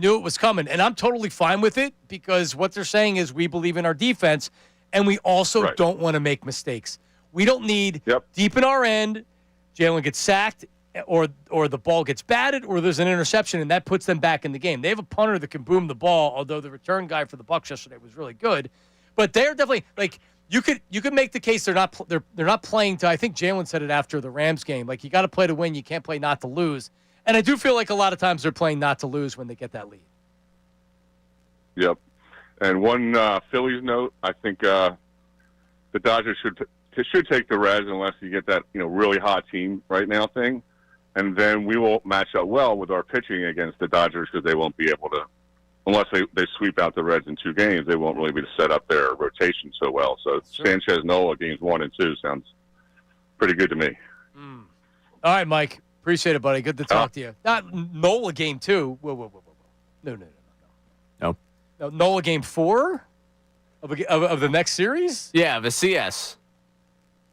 knew it was coming. And I'm totally fine with it because what they're saying is we believe in our defense, and we also don't want to make mistakes. We don't need deep in our end, Jalen gets sacked or the ball gets batted or there's an interception, and that puts them back in the game. They have a punter that can boom the ball, although the return guy for the Bucs yesterday was really good. But they're definitely like you could make the case they're not playing to. I think Jalen said it after the Rams game. Like you got to play to win, you can't play not to lose. And I do feel like a lot of times they're playing not to lose when they get that lead. Yep. And one Phillies note, I think the Dodgers should take the Reds unless you get that really hot team right now thing, and then we will match up well with our pitching against the Dodgers because they won't be able to, unless they sweep out the Reds in 2 games, they won't really be able to set up their rotation so well. So Sanchez Nola games 1 and 2 sounds pretty good to me. All right, Mike. Appreciate it, buddy. Good to talk to you. Not Nola game 2. Whoa. No. Nola game 4 of the next series? Yeah, the CS.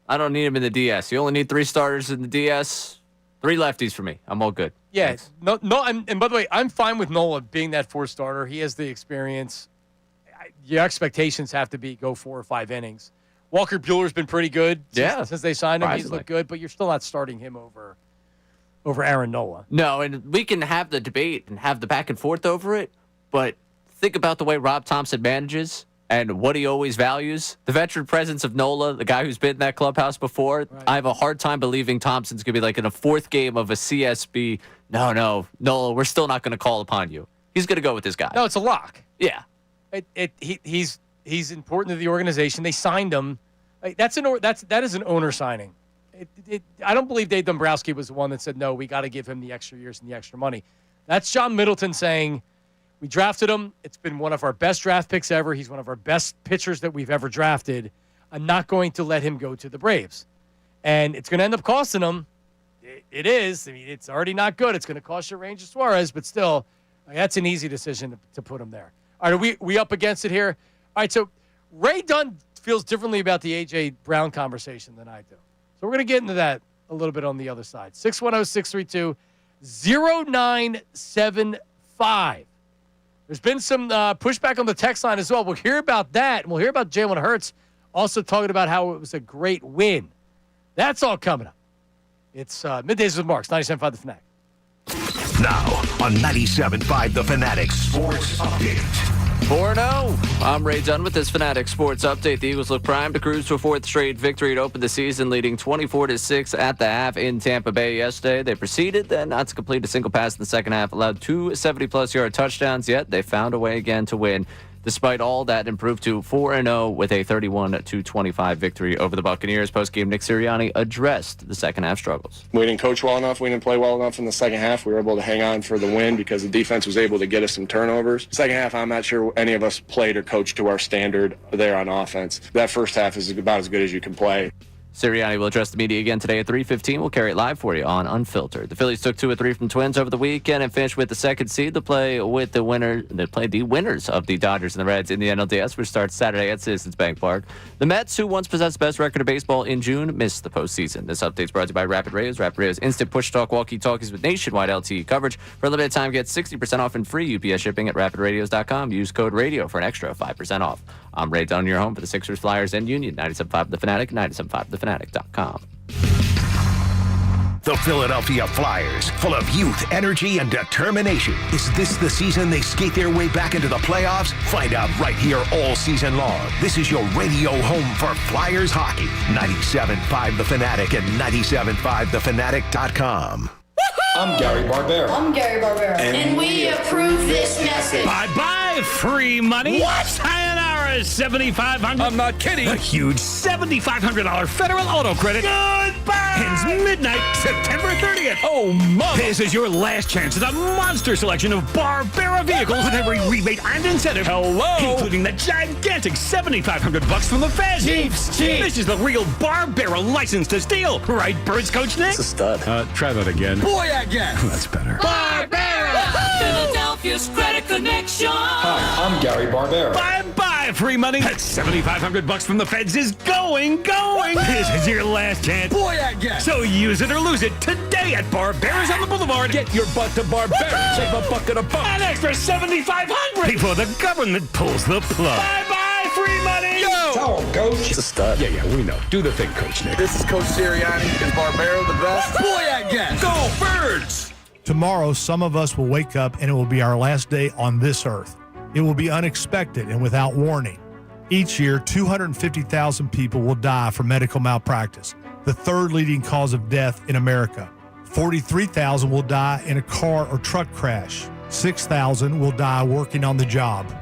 I don't need him in the DS. You only need 3 starters in the DS. 3 lefties for me. I'm all good. Yeah. Thanks. No. And by the way, I'm fine with Nola being that 4 starter. He has the experience. Your expectations have to be go 4 or 5 innings. Walker Buehler's been pretty good since they signed him. He's looked good, but you're still not starting him over Aaron Nola. No, and we can have the debate and have the back and forth over it, but think about the way Rob Thompson manages and what he always values. The veteran presence of Nola, the guy who's been in that clubhouse before, I have a hard time believing Thompson's going to be like in a 4th game of a CSB. No, Nola, we're still not going to call upon you. He's going to go with this guy. No, it's a lock. Yeah. He's important to the organization. They signed him. That is an owner signing. I don't believe Dave Dombrowski was the one that said, no, we got to give him the extra years and the extra money. That's John Middleton saying, we drafted him. It's been one of our best draft picks ever. He's one of our best pitchers that we've ever drafted. I'm not going to let him go to the Braves. And it's going to end up costing him. It is. I mean, it's already not good. It's going to cost you Ranger Suarez, but still, that's an easy decision to put him there. All right, are we up against it here? All right, so Ray Dunn feels differently about the A.J. Brown conversation than I do. So we're going to get into that a little bit on the other side. 610-632-0975. There's been some pushback on the text line as well. We'll hear about that, and we'll hear about Jalen Hurts also talking about how it was a great win. That's all coming up. It's Middays with Marks, 97.5 The Fanatic. Now on 97.5 The Fanatic Sports Update. 4-0. I'm Ray Dunn with this Fanatic Sports Update. The Eagles look primed to cruise to a 4th straight victory to open the season, leading 24-6 at the half in Tampa Bay yesterday. They proceeded then not to complete a single pass in the second half, allowed 2 70-plus yard touchdowns, yet they found a way again to win. Despite all that, improved to 4-0 with a 31-25 victory over the Buccaneers. Postgame, Nick Sirianni addressed the second half struggles. We didn't coach well enough. We didn't play well enough in the second half. We were able to hang on for the win because the defense was able to get us some turnovers. Second half, I'm not sure any of us played or coached to our standard there on offense. That first half is about as good as you can play. Sirianni will address the media again today at 3:15. We'll carry it live for you on Unfiltered. The Phillies took 2 of 3 from Twins over the weekend and finished with the 2nd seed. They play the winners of the Dodgers and the Reds in the NLDS, which starts Saturday at Citizens Bank Park. The Mets, who once possessed the best record of baseball in June, missed the postseason. This update is brought to you by Rapid Radios. Rapid Radios instant push talk walkie-talkies with nationwide LTE coverage. For a limited time, get 60% off and free UPS shipping at rapidradios.com. Use code RADIO for an extra 5% off. I'm Ray Dunn, your home for the Sixers, Flyers, and Union. 97.5 The Fanatic, 97.5thefanatic.com. The Philadelphia Flyers, full of youth, energy, and determination. Is this the season they skate their way back into the playoffs? Find out right here all season long. This is your radio home for Flyers hockey. 97.5 The Fanatic and 97.5thefanatic.com. I'm Gary Barbera. I'm Gary Barbera. And we approve this message. Bye-bye, free money. What? Sayonara, $7,500. I'm not kidding. A huge $7,500 federal auto credit. Goodbye. Ends midnight, September 30th. Oh, mama. This is your last chance at a monster selection of Barbera vehicles with every rebate and incentive. Hello. Including the gigantic $7,500 from the Fed. Chiefs. This is the real Barbera license to steal. Right, Birds Coach Nick? It's a stud. Try that again. Boy, again. That's better. Barbera. Philadelphia's Credit Connection. Hi, I'm Gary Barbera. Bye-bye, free money? That $7,500 from the feds is going. This is your last chance. Boy, I guess. So use it or lose it today at Barbera's on the Boulevard. Get your butt to Barbera. Save a bucket a buck. An extra $7,500 before the government pulls the plug. Bye-bye, free money. Yo! Tell him, Coach. It's a stud. Yeah, we know. Do the thing, Coach Nick. This is Coach Sirianni. Is Barbera the best? Boy, I guess. Go Birds! Tomorrow, some of us will wake up and it will be our last day on this earth. It will be unexpected and without warning. Each year, 250,000 people will die from medical malpractice, the third leading cause of death in America. 43,000 will die in a car or truck crash. 6,000 will die working on the job.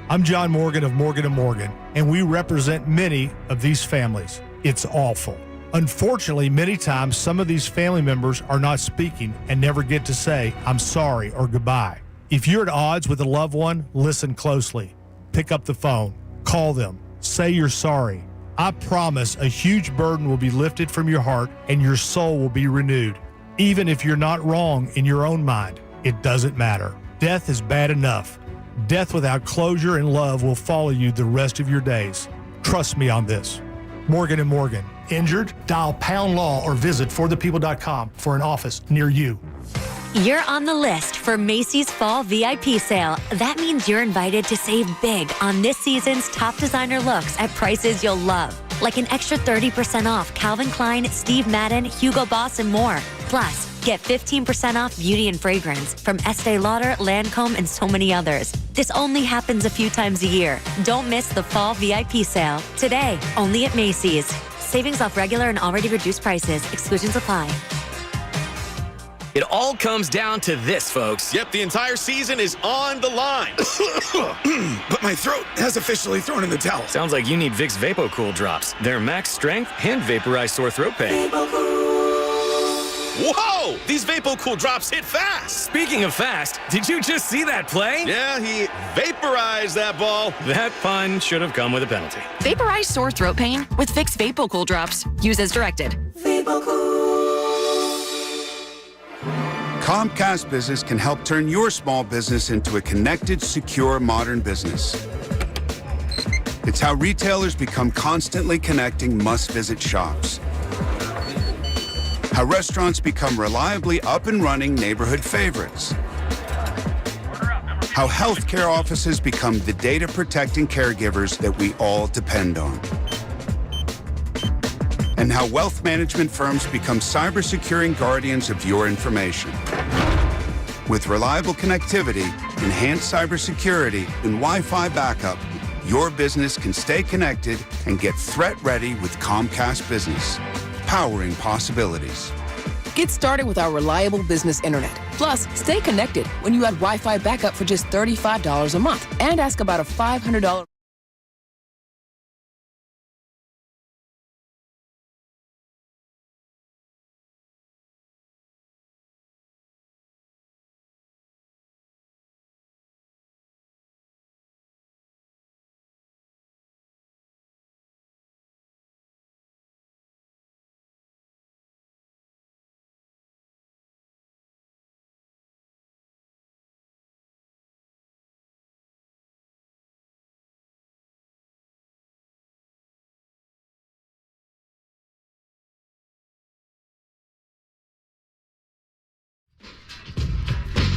I'm John Morgan of Morgan & Morgan, and we represent many of these families. It's awful. Unfortunately, many times, some of these family members are not speaking and never get to say, I'm sorry or goodbye. If you're at odds with a loved one, listen closely. Pick up the phone. Call them. Say you're sorry. I promise a huge burden will be lifted from your heart and your soul will be renewed. Even if you're not wrong in your own mind, it doesn't matter. Death is bad enough. Death without closure and love will follow you the rest of your days. Trust me on this. Morgan & Morgan. Injured? Dial # law or visit forthepeople.com for an office near you. You're on the list for Macy's Fall VIP Sale. That means you're invited to save big on this season's top designer looks at prices you'll love. Like an extra 30% off Calvin Klein, Steve Madden, Hugo Boss, and more. Plus, get 15% off beauty and fragrance from Estee Lauder, Lancome, and so many others. This only happens a few times a year. Don't miss the Fall VIP Sale. Today, only at Macy's. Savings off regular and already reduced prices. Exclusions apply. It all comes down to this, folks. Yep, the entire season is on the line. But my throat has officially thrown in the towel. Sounds like you need Vicks VapoCool drops. They're max strength and vaporize sore throat pain. Whoa! These VapoCool drops hit fast. Speaking of fast, did you just see that play? Yeah, he vaporized that ball. That pun should have come with a penalty. Vaporize sore throat pain with Vicks VapoCool drops. Use as directed. Comcast Business can help turn your small business into a connected, secure, modern business. It's how retailers become constantly connecting must-visit shops. How restaurants become reliably up and running neighborhood favorites. How healthcare offices become the data-protecting caregivers that we all depend on. And how wealth management firms become cyber-securing guardians of your information. With reliable connectivity, enhanced cybersecurity, and Wi-Fi backup, your business can stay connected and get threat-ready with Comcast Business, powering possibilities. Get started with our reliable business internet. Plus, stay connected when you add Wi-Fi backup for just $35 a month and ask about a $500.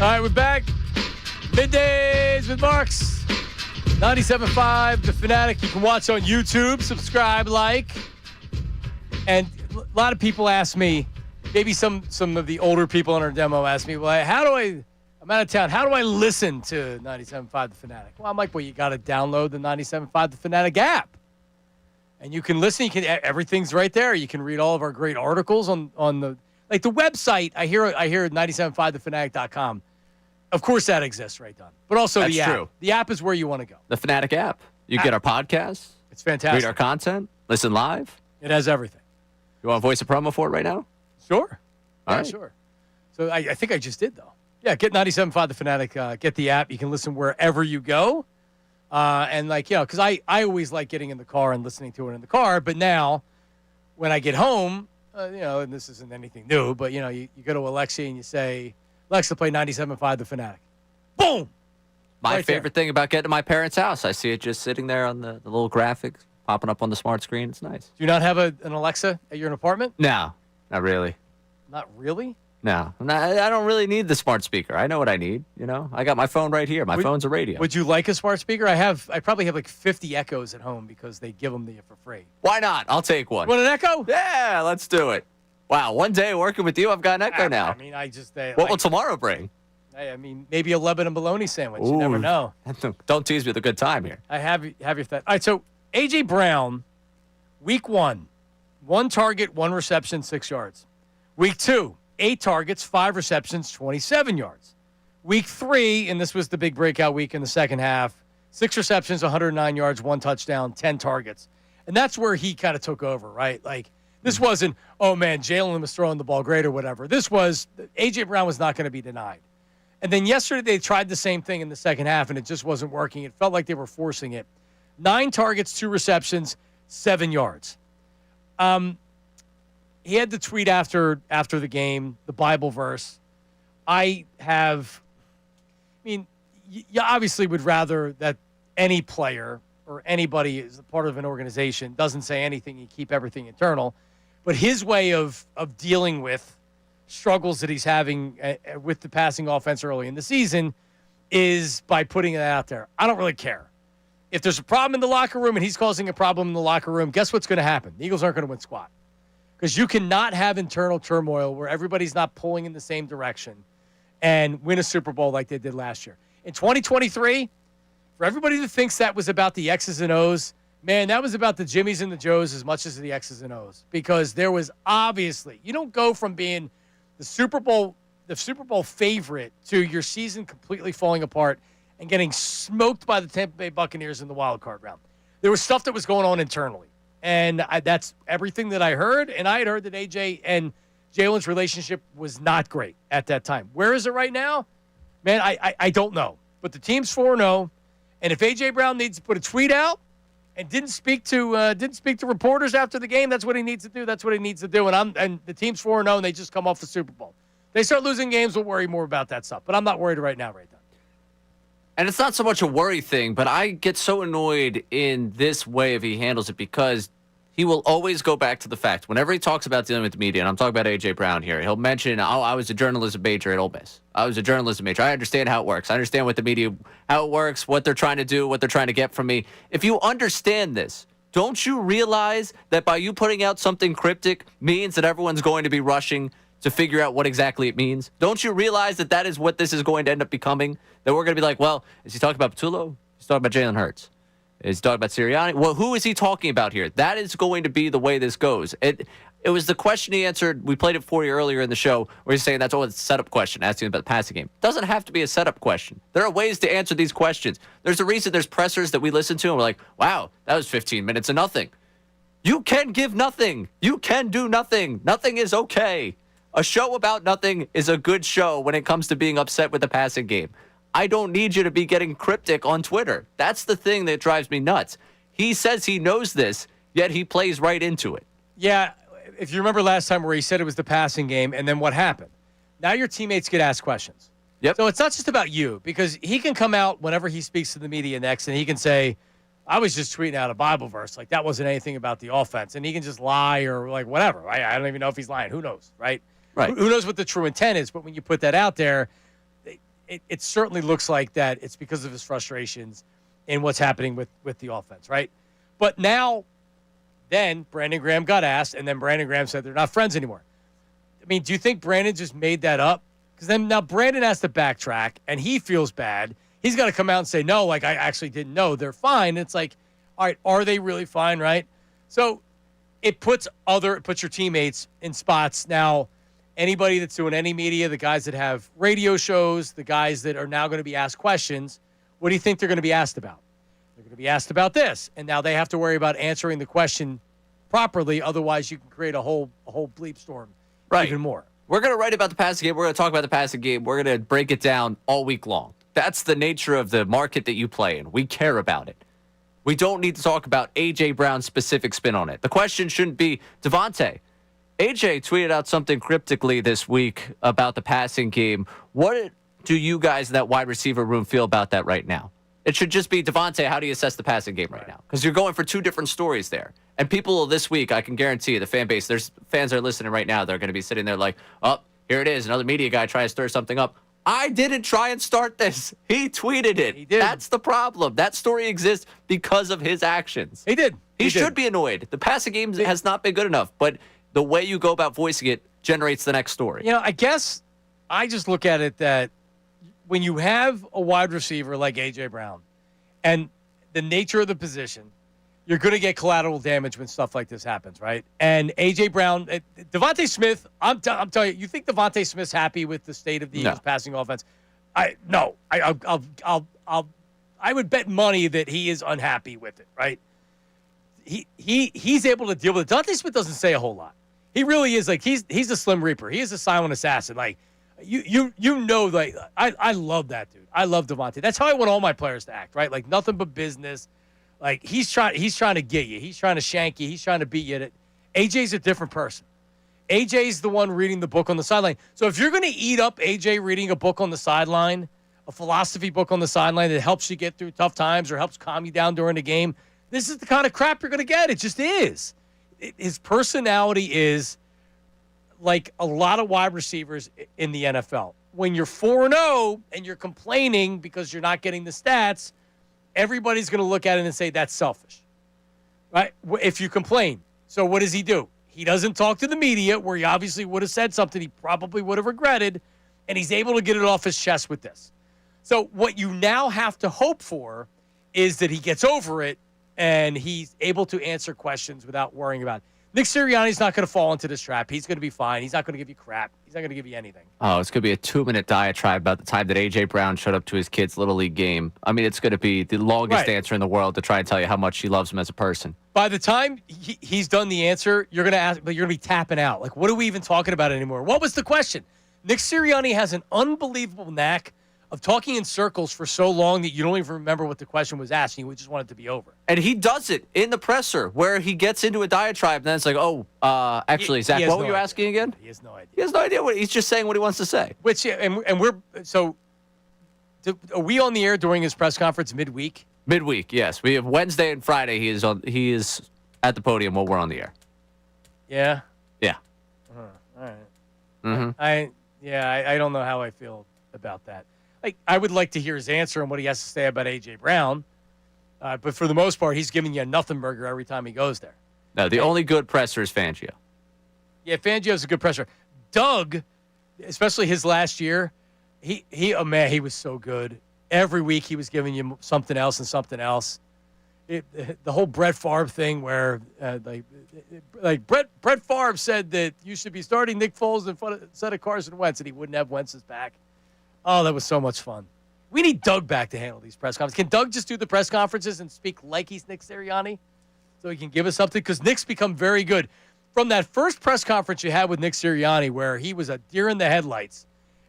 All right, we're back. Middays with Marks. 97.5, The Fanatic. You can watch on YouTube, subscribe, like. And a lot of people ask me, maybe some of the older people on our demo ask me, well, I'm out of town. How do I listen to 97.5 The Fanatic? Well, I'm like, well, you got to download the 97.5 The Fanatic app. And you can listen. Everything's right there. You can read all of our great articles on the website. I hear 97.5thefanatic.com. Of course, that exists, right, Don? But also That's the app. true. The app is where you want to go. The Fanatic app. You get our podcasts. It's fantastic. Read our content. Listen live. It has everything. You want to voice a promo for it right now? Sure. All Yeah, right. sure. So I think I just did, though. Yeah, get 97.5 The Fanatic. Get the app. You can listen wherever you go. Because I always like getting in the car and listening to it in the car. But now, when I get home, and this isn't anything new, but, you go to Alexa and you say, Alexa, play 97.5 The Fanatic. Boom! My Right there. favorite thing about getting to my parents' house, I see it just sitting there on the little graphics, popping up on the smart screen. It's nice. Do you not have an Alexa at your apartment? No, not really. Not really? No, I don't really need the smart speaker. I know what I need. I got my phone right here. My phone's a radio. Would you like a smart speaker? I probably have like 50 Echoes at home because they give them to you for free. Why not? I'll take one. You want an Echo? Yeah, let's do it. Wow, one day working with you, I've got an Echo now. I mean, What will tomorrow bring? I mean, maybe a Lebanon bologna sandwich. You never know. Don't tease me with a good time here. I have your thought. All right, so A.J. Brown, week 1, 1 target, 1 reception, 6 yards. Week 2, 8 targets, 5 receptions, 27 yards. Week 3, and this was the big breakout week in the second half, 6 receptions, 109 yards, 1 touchdown, 10 targets. And that's where he kind of took over, right? Like, this wasn't, oh, man, Jalen was throwing the ball great or whatever. This was, A.J. Brown was not going to be denied. And then yesterday they tried the same thing in the second half, and it just wasn't working. It felt like they were forcing it. 9 targets, 2 receptions, 7 yards. He had the tweet after the game, the Bible verse. You obviously would rather that any player or anybody is a part of an organization doesn't say anything, you keep everything internal. But his way of dealing with struggles that he's having with the passing offense early in the season is by putting it out there. I don't really care. If there's a problem in the locker room and he's causing a problem in the locker room, guess what's going to happen? The Eagles aren't going to win squat. Because you cannot have internal turmoil where everybody's not pulling in the same direction and win a Super Bowl like they did last year. In 2023, for everybody that thinks that was about the X's and O's, man, that was about the Jimmies and the Joes as much as the X's and O's. Because there was obviously, you don't go from being the Super Bowl favorite to your season completely falling apart and getting smoked by the Tampa Bay Buccaneers in the wild card round. There was stuff that was going on internally. And that's everything that I heard. And I had heard that AJ and Jalen's relationship was not great at that time. Where is it right now? Man, I don't know. But the team's 4-0. And if AJ Brown needs to put a tweet out and didn't speak to reporters after the game, that's what he needs to do. That's what he needs to do. And the team's 4-0 and they just come off the Super Bowl. They start losing games, we'll worry more about that stuff. But I'm not worried right now, right now. And it's not so much a worry thing, but I get so annoyed in this way if he handles it because he will always go back to the fact, whenever he talks about dealing with the media, and I'm talking about A.J. Brown here, he'll mention, I was a journalism major at Ole Miss. I was a journalism major. I understand how it works. I understand what the media, how it works, what they're trying to do, what they're trying to get from me. If you understand this, don't you realize that by you putting out something cryptic means that everyone's going to be rushing to figure out what exactly it means? Don't you realize that that is what this is going to end up becoming? That we're going to be like, well, is he talking about Patullo? He's talking about Jalen Hurts. Is he talking about Sirianni? Well, who is he talking about here? That is going to be the way this goes. It was the question he answered. We played it for you earlier in the show where he's saying that's always a setup question, asking about the passing game. It doesn't have to be a setup question. There are ways to answer these questions. There's a reason there's pressers that we listen to and we're like, wow, that was 15 minutes of nothing. You can give nothing. You can do nothing. Nothing is okay. A show about nothing is a good show when it comes to being upset with the passing game. I don't need you to be getting cryptic on Twitter. That's the thing that drives me nuts. He says he knows this, yet he plays right into it. Yeah, if you remember last time where he said it was the passing game, and then what happened? Now your teammates get asked questions. Yep. So it's not just about you, because he can come out whenever he speaks to the media next, and he can say, I was just tweeting out a Bible verse. Like, that wasn't anything about the offense. And he can just lie or, like, whatever. Right? I don't even know if he's lying. Who knows, right? Right. Who knows what the true intent is? But when you put that out there, it certainly looks like that it's because of his frustrations in what's happening with the offense, right? But now, then Brandon Graham got asked, and then Brandon Graham said they're not friends anymore. I mean, do you think Brandon just made that up? Because then now Brandon has to backtrack, and he feels bad. He's got to come out and say, no, like, I actually didn't know. They're fine. And it's like, all right, are they really fine, right? So it puts your teammates in spots now. Anybody that's doing any media, the guys that have radio shows, the guys that are now going to be asked questions, what do you think they're going to be asked about? They're going to be asked about this. And now they have to worry about answering the question properly. Otherwise, you can create a whole bleep storm even more. We're going to write about the passing game. We're going to talk about the passing game. We're going to break it down all week long. That's the nature of the market that you play in. We care about it. We don't need to talk about A.J. Brown's specific spin on it. The question shouldn't be, Devontae, A.J. tweeted out something cryptically this week about the passing game. do you guys in that wide receiver room feel about that right now? It should just be, Devontae, how do you assess the passing game right now? Because you're going for two different stories there. And people this week, I can guarantee you, the fan base, there's fans that are listening right now, they're going to be sitting there like, oh, here it is, another media guy trying to stir something up. I didn't try and start this. He tweeted it. He did. That's the problem. That story exists because of his actions. He did. He should be annoyed. The passing game has not been good enough, but the way you go about voicing it generates the next story. I guess I just look at it that when you have a wide receiver like A.J. Brown and the nature of the position, you're going to get collateral damage when stuff like this happens, right? And A.J. Brown, Devontae Smith, I'm telling you think Devontae Smith's happy with the state of the Eagles passing offense? I would bet money that he is unhappy with it, right? He's able to deal with it. Devontae Smith doesn't say a whole lot. He really is like he's a Slim Reaper. He is a silent assassin. Like like I love that dude. I love Devontae. That's how I want all my players to act, right? Like nothing but business. Like he's trying to get you. He's trying to shank you. He's trying to beat you. AJ's a different person. AJ's the one reading the book on the sideline. So if you're going to eat up AJ reading a book on the sideline, a philosophy book on the sideline that helps you get through tough times or helps calm you down during the game, this is the kind of crap you're going to get. It just is. His personality is like a lot of wide receivers in the NFL. When you're 4-0 and you're complaining because you're not getting the stats, everybody's going to look at it and say that's selfish, right? If you complain. So what does he do? He doesn't talk to the media where he obviously would have said something he probably would have regretted, and he's able to get it off his chest with this. So what you now have to hope for is that he gets over it and he's able to answer questions without worrying about it. Nick Sirianni's not going to fall into this trap. He's going to be fine. He's not going to give you crap. He's not going to give you anything. Oh, it's going to be a 2-minute diatribe about the time that A.J. Brown showed up to his kid's Little League game. I mean, it's going to be the longest answer in the world to try and tell you how much she loves him as a person. By the time he's done the answer, you're going to ask, but you're going to be tapping out. Like, what are we even talking about anymore? What was the question? Nick Sirianni has an unbelievable knack of talking in circles for so long that you don't even remember what the question was asking. We just want it to be over. And he does it in the presser where he gets into a diatribe and then it's like, actually, Zach, what were you asking again? He has no idea. He has no idea he's just saying what he wants to say. Are we on the air during his press conference midweek? Midweek, yes. We have Wednesday and Friday. He is at the podium while we're on the air. Yeah? Yeah. All right. Mm-hmm. I don't know how I feel about that. Like, I would like to hear his answer on what he has to say about A.J. Brown. But for the most part, he's giving you a nothing burger every time he goes there. No, the only good presser is Fangio. Yeah, Fangio's a good presser. Doug, especially his last year, he was so good. Every week he was giving you something else and something else. The whole Brett Favre thing where, Brett Favre said that you should be starting Nick Foles instead of Carson Wentz, and he wouldn't have Wentz's back. Oh, that was so much fun. We need Doug back to handle these press conferences. Can Doug just do the press conferences and speak like he's Nick Sirianni so he can give us something? Because Nick's become very good. From that first press conference you had with Nick Sirianni where he was a deer in the headlights,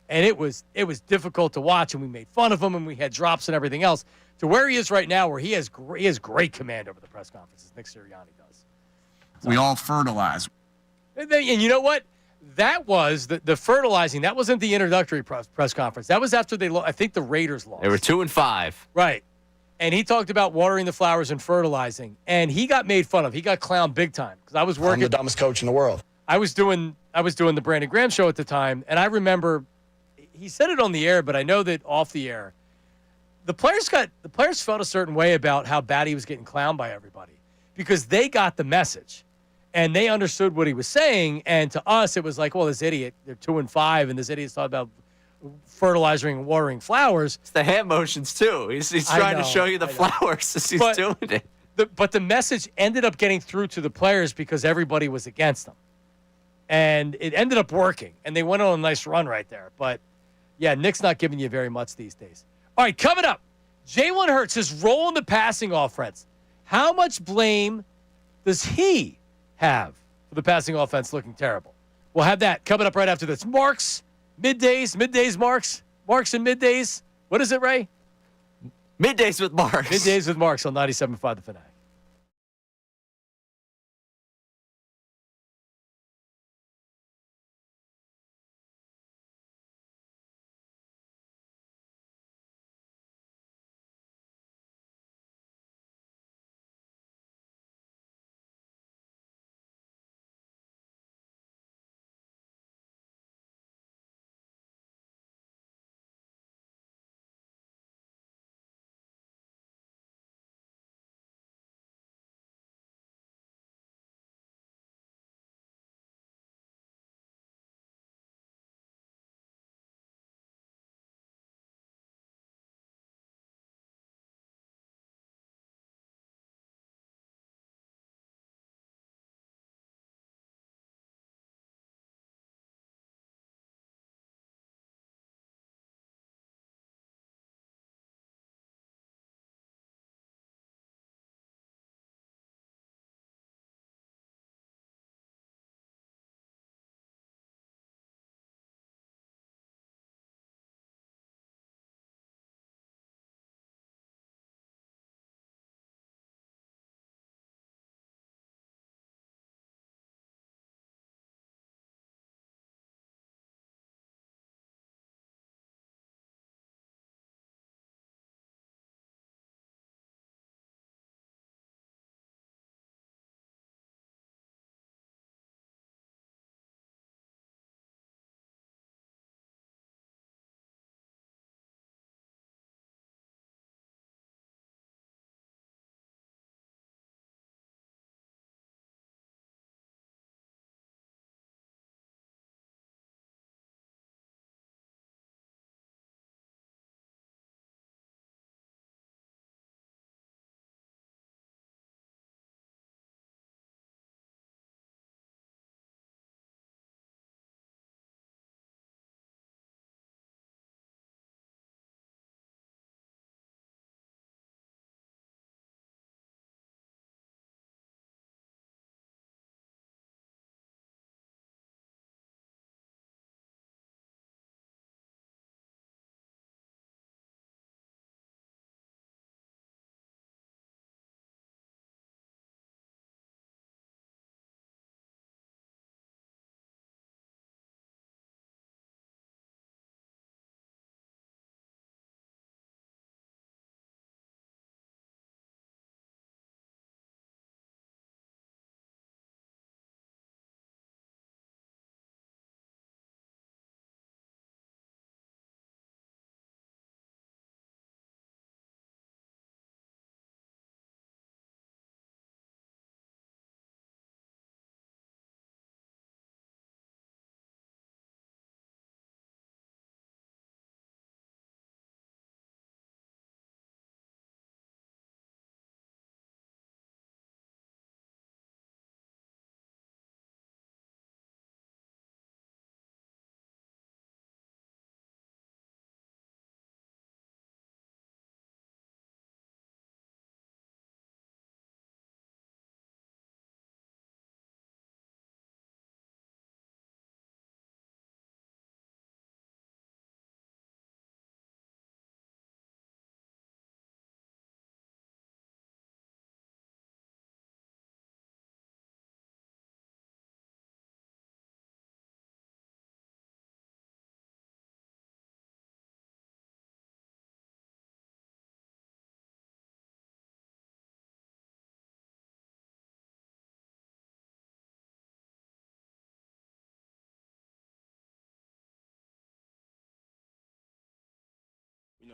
and it was difficult to watch, and we made fun of him, and we had drops and everything else, to where he is right now where he has great command over the press conferences, Nick Sirianni does. So, we all fertilize. And you know what? That was the fertilizing. That wasn't the introductory press conference. That was after I think the Raiders lost. They were 2-5. Right. And he talked about watering the flowers and fertilizing. And he got made fun of. He got clowned big time. Because I was working. I'm the dumbest coach in the world. I was doing the Brandon Graham show at the time. And I remember he said it on the air, but I know that off the air, the players felt a certain way about how bad he was getting clowned by everybody. Because they got the message. And they understood what he was saying, and to us, it was like, well, this idiot, they're 2-5, and this idiot's talking about fertilizing and watering flowers. It's the hand motions, too. He's trying to show you the flowers as he's doing it. But the message ended up getting through to the players because everybody was against them. And it ended up working, and they went on a nice run right there. But, yeah, Nick's not giving you very much these days. All right, coming up, Jalen Hurts, his role in the passing offense. How much blame does he have for the passing offense looking terrible? We'll have that coming up right after this. Marks, Middays, Marks and Middays. What is it, Ray? Middays with Marks. Middays with Marks on 97.5 The Fanatic.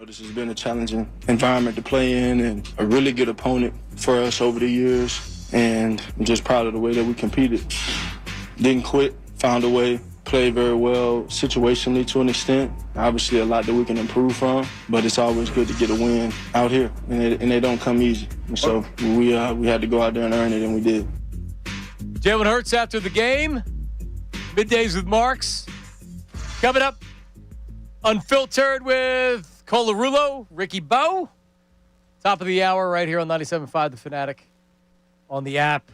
This has been a challenging environment to play in and a really good opponent for us over the years. And I'm just proud of the way that we competed. Didn't quit, found a way, played very well situationally to an extent. Obviously a lot that we can improve from, but it's always good to get a win out here. And they don't come easy. And so we had to go out there and earn it, and we did. Jalen Hurts after the game. Middays with Marks. Coming up, Unfiltered with Colarulo, Ricky Bowe. Top of the hour right here on 97.5 The Fanatic, on the app,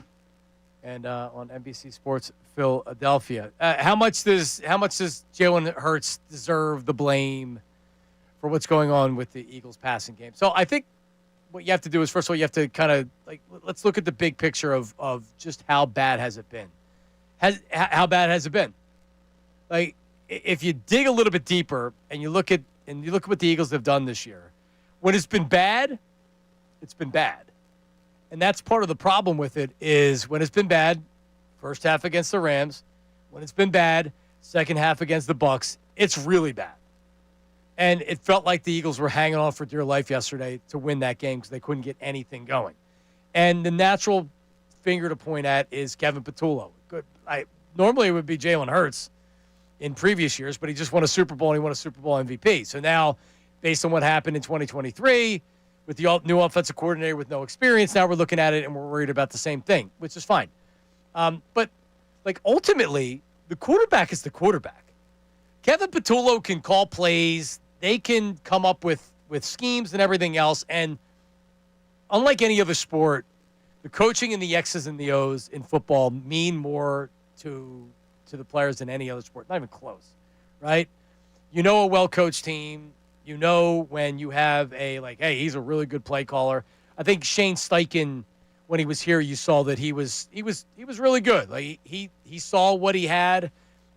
and on NBC Sports Philadelphia. How much does Jalen Hurts deserve the blame for what's going on with the Eagles passing game? So I think what you have to do is, first of all, you have to kind of let's look at the big picture of just how bad has it been. How bad has it been? Like, if you dig a little bit deeper and you look at what the Eagles have done this year, when it's been bad, it's been bad. And that's part of the problem with it is when it's been bad, first half against the Rams, when it's been bad, second half against the Bucs, it's really bad. And it felt like the Eagles were hanging on for dear life yesterday to win that game because they couldn't get anything going. And the natural finger to point at is Kevin Patullo. Normally it would be Jalen Hurts in previous years, but he just won a Super Bowl and he won a Super Bowl MVP. So now, based on what happened in 2023, with the new offensive coordinator with no experience, now we're looking at it and we're worried about the same thing, which is fine. But ultimately, the quarterback is the quarterback. Kevin Patullo can call plays. They can come up with schemes and everything else. And unlike any other sport, the coaching and the X's and the O's in football mean more to the players than any other sport. Not even close, right? You know a well-coached team. You know when you have hey, he's a really good play caller. I think Shane Steichen, when he was here, you saw that he was really good. Like he saw what he had,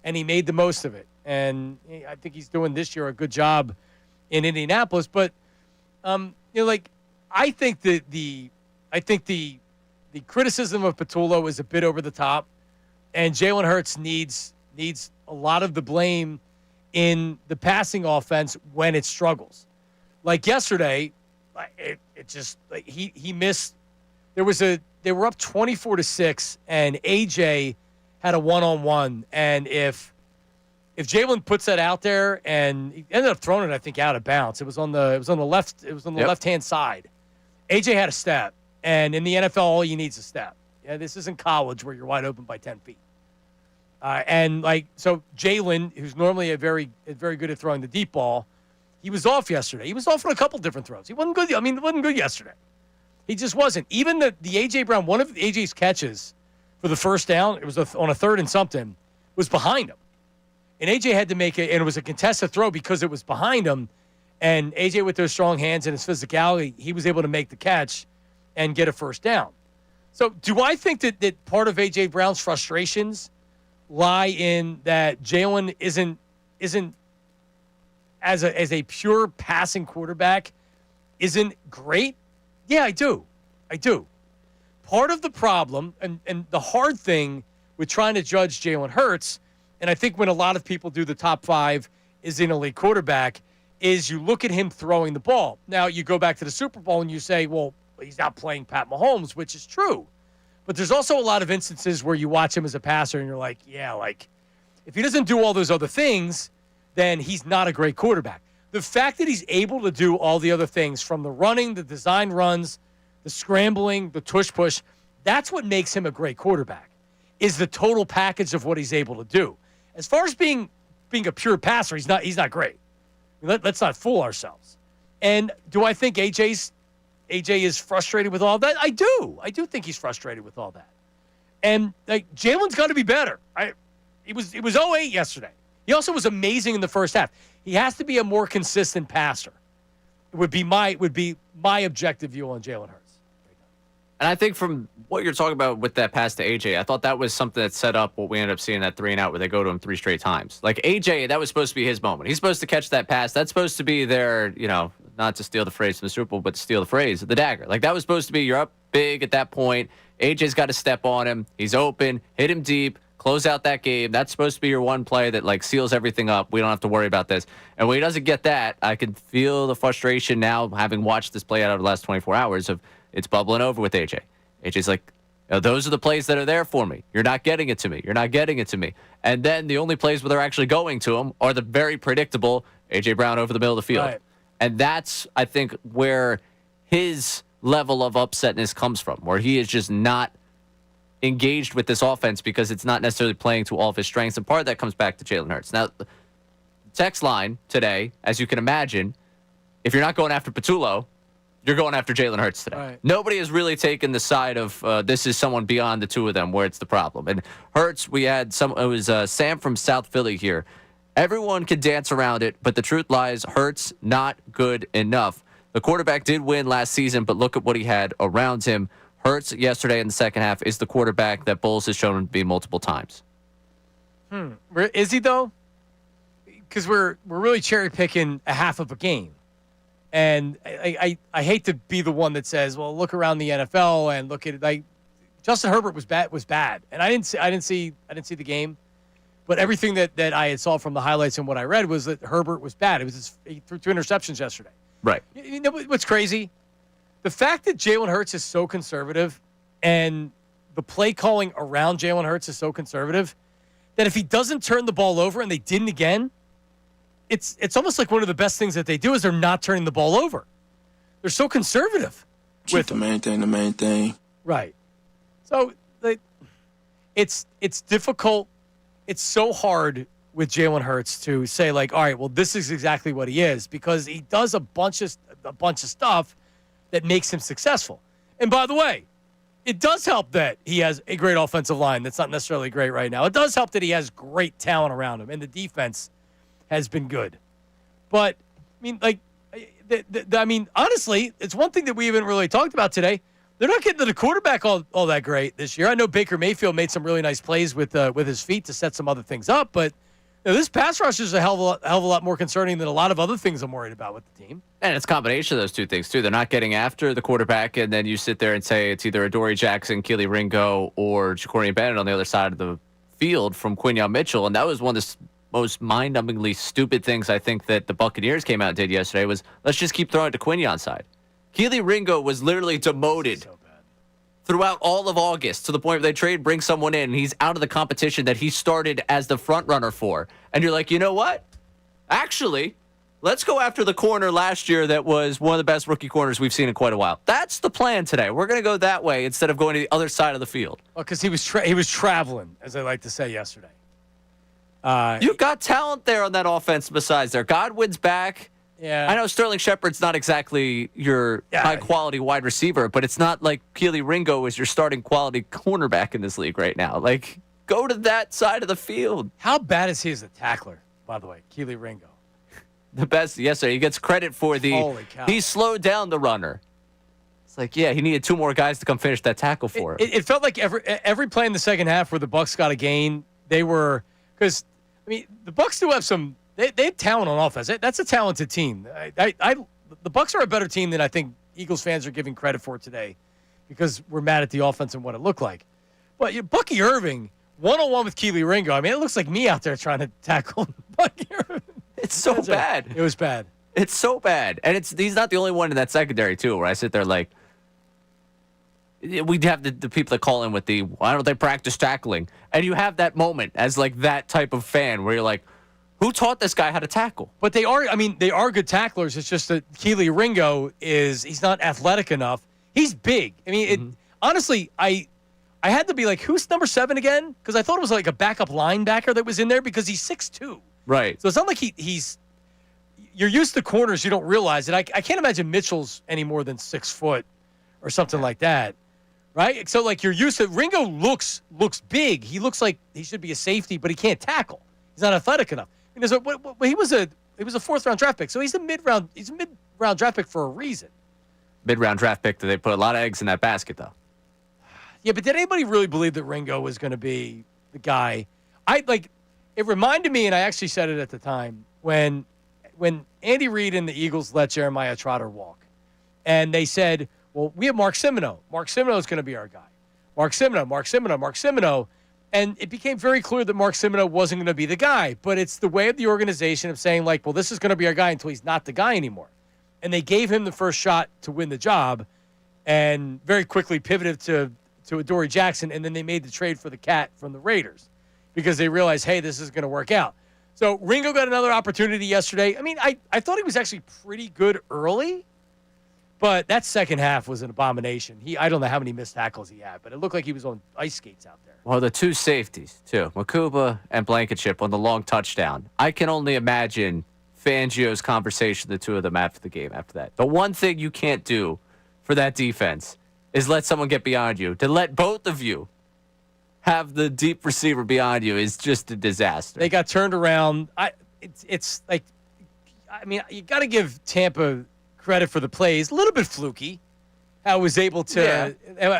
and he made the most of it. And I think he's doing this year a good job in Indianapolis. But I think the criticism of Patullo is a bit over the top. And Jalen Hurts needs a lot of the blame in the passing offense when it struggles. Like yesterday, he missed. They were up 24-6, and AJ had a one-on-one. And if Jalen puts that out there, and he ended up throwing it, I think, out of bounds. It was on the left-hand side. AJ had a step, and in the NFL, all you need is a step. Yeah, this isn't college where you're wide open by 10 feet. So Jalen, who's normally very good at throwing the deep ball, he was off yesterday. He was off on a couple different throws. He wasn't good. It wasn't good yesterday. He just wasn't. Even the A.J. Brown, one of A.J.'s catches for the first down, it was on a third and something, was behind him. And A.J. had to make it, and it was a contested throw because it was behind him. And A.J., with those strong hands and his physicality, he was able to make the catch and get a first down. So do I think that part of A.J. Brown's frustrations lie in that Jalen isn't as a pure passing quarterback isn't great? Yeah, I do. Part of the problem and the hard thing with trying to judge Jalen Hurts, and I think when a lot of people do the top five is an elite quarterback, is you look at him throwing the ball. Now, you go back to the Super Bowl and you say, well, he's not playing Pat Mahomes, which is true. But there's also a lot of instances where you watch him as a passer and you're like, if he doesn't do all those other things, then he's not a great quarterback. The fact that he's able to do all the other things, from the running, the design runs, the scrambling, the tush-push, that's what makes him a great quarterback, is the total package of what he's able to do. As far as being a pure passer, he's not great. Let's not fool ourselves. And do I think AJ is frustrated with all that? I do. I do think he's frustrated with all that. And Jalen's got to be better. It was 0-8 yesterday. He also was amazing in the first half. He has to be a more consistent passer. It would be my objective view on Jalen Hurts. And I think from what you're talking about with that pass to AJ, I thought that was something that set up what we ended up seeing, that 3-and-out where they go to him 3 straight times. Like AJ, that was supposed to be his moment. He's supposed to catch that pass. That's supposed to be their, not to steal the phrase from the Super Bowl, but to steal the phrase, the dagger. Like that was supposed to be, you're up big at that point. AJ's got to step on him. He's open, hit him deep, Close out that game. That's supposed to be your one play that like seals everything up. We don't have to worry about this. And when he doesn't get that, I can feel the frustration now, having watched this play out over the last 24 hours, of it's bubbling over with AJ. AJ's like, those are the plays that are there for me. You're not getting it to me. You're not getting it to me. And then the only plays where they're actually going to him are the very predictable AJ Brown over the middle of the field. Right. And that's, I think, where his level of upsetness comes from, where he is just not engaged with this offense because it's not necessarily playing to all of his strengths. And part of that comes back to Jalen Hurts. Now, the text line today, as you can imagine, if you're not going after Patullo, you're going after Jalen Hurts today. Right. Nobody has really taken the side of this is someone beyond the two of them where it's the problem. And Hurts, we had it was Sam from South Philly here. Everyone can dance around it, but the truth lies, Hurts not good enough. The quarterback did win last season, but look at what he had around him. Hurts yesterday in the second half is the quarterback that Bowles has shown him to be multiple times. Is he, though? Because we're really cherry picking a half of a game. And I hate to be the one that says, well, look around the NFL and look at it. Like Justin Herbert was bad. And I didn't see the game. But everything that I had saw from the highlights and what I read was that Herbert was bad. He threw 2 interceptions yesterday. Right. You know what's crazy? The fact that Jalen Hurts is so conservative and the play calling around Jalen Hurts is so conservative that if he doesn't turn the ball over, and they didn't again, it's almost like one of the best things that they do is they're not turning the ball over. They're so conservative. With the main thing. Right. So it's difficult. It's so hard with Jalen Hurts to say, like, all right, well, this is exactly what he is, because he does a bunch of stuff that makes him successful. And by the way, it does help that he has a great offensive line that's not necessarily great right now. It does help that he has great talent around him, and the defense has been good. But, I mean, like, honestly, it's one thing that we haven't really talked about today. They're not getting to the quarterback all that great this year. I know Baker Mayfield made some really nice plays with his feet to set some other things up, but this pass rush is a hell of a lot more concerning than a lot of other things I'm worried about with the team. And it's a combination of those two things, too. They're not getting after the quarterback, and then you sit there and say it's either Adoree Jackson, Keely Ringo, or Ja'Cory Bennett on the other side of the field from Quinyon Mitchell. And that was one of the most mind-numbingly stupid things I think that the Buccaneers came out and did yesterday was, let's just keep throwing it to Quinyon's side. Keely Ringo was literally demoted throughout all of August to the point where they bring someone in, and he's out of the competition that he started as the front runner for. And you're like, you know what? Actually, let's go after the corner last year that was one of the best rookie corners we've seen in quite a while. That's the plan today. We're going to go that way instead of going to the other side of the field. Well, because he was traveling, as I like to say yesterday. You've got talent there on that offense besides there. Godwin's back. Yeah. I know Sterling Shepard's not exactly your high-quality wide receiver, but it's not like Keely Ringo is your starting quality cornerback in this league right now. Like, go to that side of the field. How bad is he as a tackler, by the way, Keely Ringo? The best, yes, sir. He gets credit for Holy cow. He slowed down the runner. It's like, yeah, he needed 2 more guys to come finish that tackle for him. It felt like every play in the second half where the Bucs got a gain, they were – because, I mean, the Bucs do have some – They have talent on offense. That's a talented team. The Bucs are a better team than I think Eagles fans are giving credit for today, because we're mad at the offense and what it looked like. But Bucky Irving, one-on-one with Keely Ringo. I mean, it looks like me out there trying to tackle Bucky Irving. It's so bad. It was bad. It's so bad. And he's not the only one in that secondary, too, where I sit there like, we'd have the people that call in with the, why don't they practice tackling? And you have that moment as like that type of fan where you're like, who taught this guy how to tackle? But they are good tacklers. It's just that Keely Ringo he's not athletic enough. He's big. I mean, honestly, I had to be like, who's number 7 again? Because I thought it was like a backup linebacker that was in there, because he's 6'2". Right. So it's not like you're used to corners, you don't realize it. I can't imagine Mitchell's any more than 6 foot or something like that. Right? So like you're used to, Ringo looks big. He looks like he should be a safety, but he can't tackle. He's not athletic enough. He was a 4th-round draft pick, so he's a mid-round draft pick for a reason. Mid-round draft pick. They put a lot of eggs in that basket, though. Yeah, but did anybody really believe that Ringo was going to be the guy? It reminded me, and I actually said it at the time, when Andy Reid and the Eagles let Jeremiah Trotter walk, and they said, "Well, we have Mark Simoneau. Mark Simoneau is going to be our guy. Mark Simoneau. And it became very clear that Mark Semino wasn't going to be the guy. But it's the way of the organization of saying, like, well, this is going to be our guy until he's not the guy anymore. And they gave him the first shot to win the job and very quickly pivoted to Adoree Jackson. And then they made the trade for the cat from the Raiders because they realized, hey, this is going to work out. So Ringo got another opportunity yesterday. I mean, I thought he was actually pretty good early. But that second half was an abomination. I don't know how many missed tackles he had, but it looked like he was on ice skates out there. Well, the two safeties, too, Makuba and Blankenship on the long touchdown. I can only imagine Fangio's conversation, the two of them after the game after that. The one thing you can't do for that defense is let someone get beyond you. To let both of you have the deep receiver beyond you is just a disaster. They got turned around. It's like, I mean, you got to give Tampa credit for the plays. A little bit fluky. How was able to,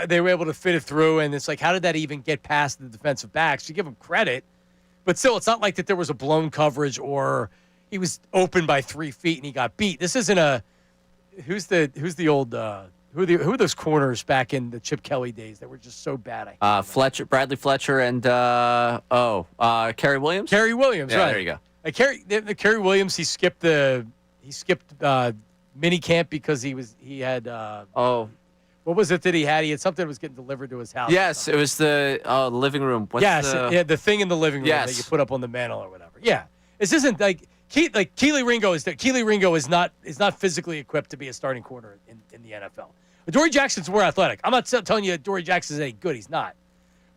they were able to fit it through, and it's like, how did that even get past the defensive backs? You give them credit, but still, it's not like that there was a blown coverage or he was open by 3 feet and he got beat. This isn't a who are those corners back in the Chip Kelly days that were just so bad? Bradley Fletcher, and Kerry Williams. Kerry Williams, yeah, right? There you go. Kerry Williams, he skipped mini camp because he had what was it that he had? He had something that was getting delivered to his house. Yes, it was the living room. The thing in the living room that you put up on the mantle or whatever. Yeah, this isn't like Keely Ringo is. Keely Ringo is not physically equipped to be a starting corner in the NFL. Adoree Jackson's more athletic. I'm not telling you Adoree Jackson's any good. He's not,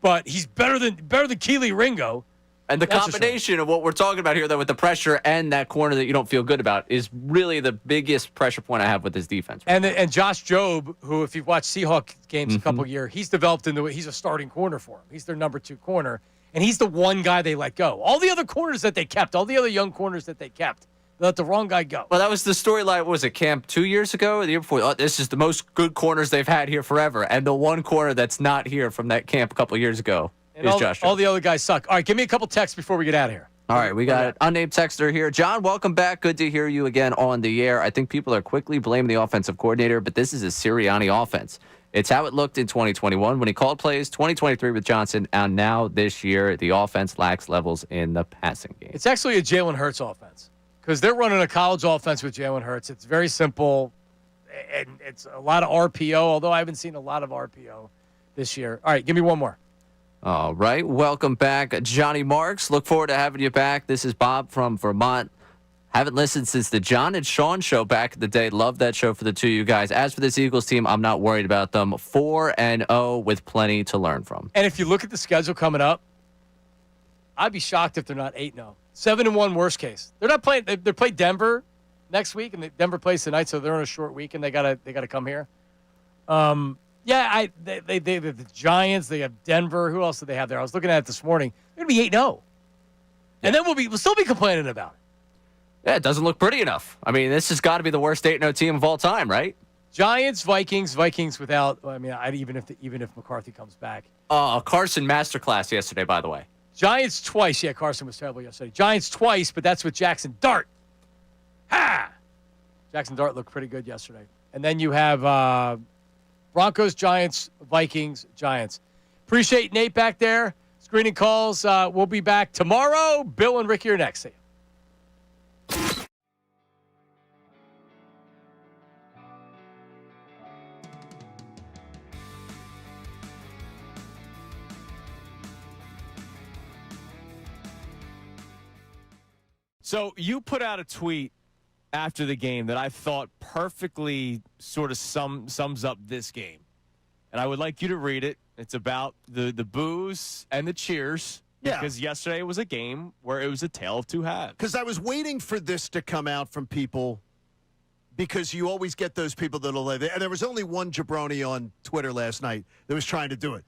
but he's better than Keely Ringo. And the combination of what we're talking about here, though, with the pressure and that corner that you don't feel good about, is really the biggest pressure point I have with this defense. Right and Josh Jobe, who, if you've watched Seahawks games a couple years, he's developed he's a starting corner for him. He's their number 2 corner, and he's the one guy they let go. All the other corners that they kept, all the other young corners that they kept, they let the wrong guy go. Well, that was the storyline. What was it, camp 2 years ago or the year before? Oh, this is the most good corners they've had here forever, and the one corner that's not here from that camp a couple years ago. And all the other guys suck. All right, give me a couple texts before we get out of here. All right, we got an unnamed texter here. John, welcome back. Good to hear you again on the air. I think people are quickly blaming the offensive coordinator, but this is a Sirianni offense. It's how it looked in 2021 when he called plays, 2023 with Johnson, and now this year the offense lacks levels in the passing game. It's actually a Jalen Hurts offense because they're running a college offense with Jalen Hurts. It's very simple, and it's a lot of RPO, although I haven't seen a lot of RPO this year. All right, give me one more. All right. Welcome back, Johnny Marks. Look forward to having you back. This is Bob from Vermont. Haven't listened since the John and Sean show back in the day. Love that show for the two of you guys. As for this Eagles team, I'm not worried about them. 4-0 with plenty to learn from. And if you look at the schedule coming up, I'd be shocked if they're not 8-0. 7-1 worst case. They're not playing. They play Denver next week, and Denver plays tonight, so they're on a short week, and they gotta come here. Yeah, they have the Giants. They have Denver. Who else do they have there? I was looking at it this morning. They're going to be 8-0. And then we'll still be complaining about it. Yeah, it doesn't look pretty enough. I mean, this has got to be the worst 8-0 team of all time, right? Giants, Vikings without. I mean, even if McCarthy comes back. Carson masterclass yesterday, by the way. Giants twice. Yeah, Carson was terrible yesterday. Giants twice, but that's with Jackson Dart. Ha! Jackson Dart looked pretty good yesterday. And then you have Broncos, Giants, Vikings, Giants. Appreciate Nate back there. Screening calls. We'll be back tomorrow. Bill and Ricky are next. See you. So you put out a tweet after the game that I thought perfectly sort of sums up this game. And I would like you to read it. It's about the boos and the cheers. Yeah. Because yesterday was a game where it was a tale of two halves. Because I was waiting for this to come out from people because you always get those people that'll live. And there was only one jabroni on Twitter last night that was trying to do it.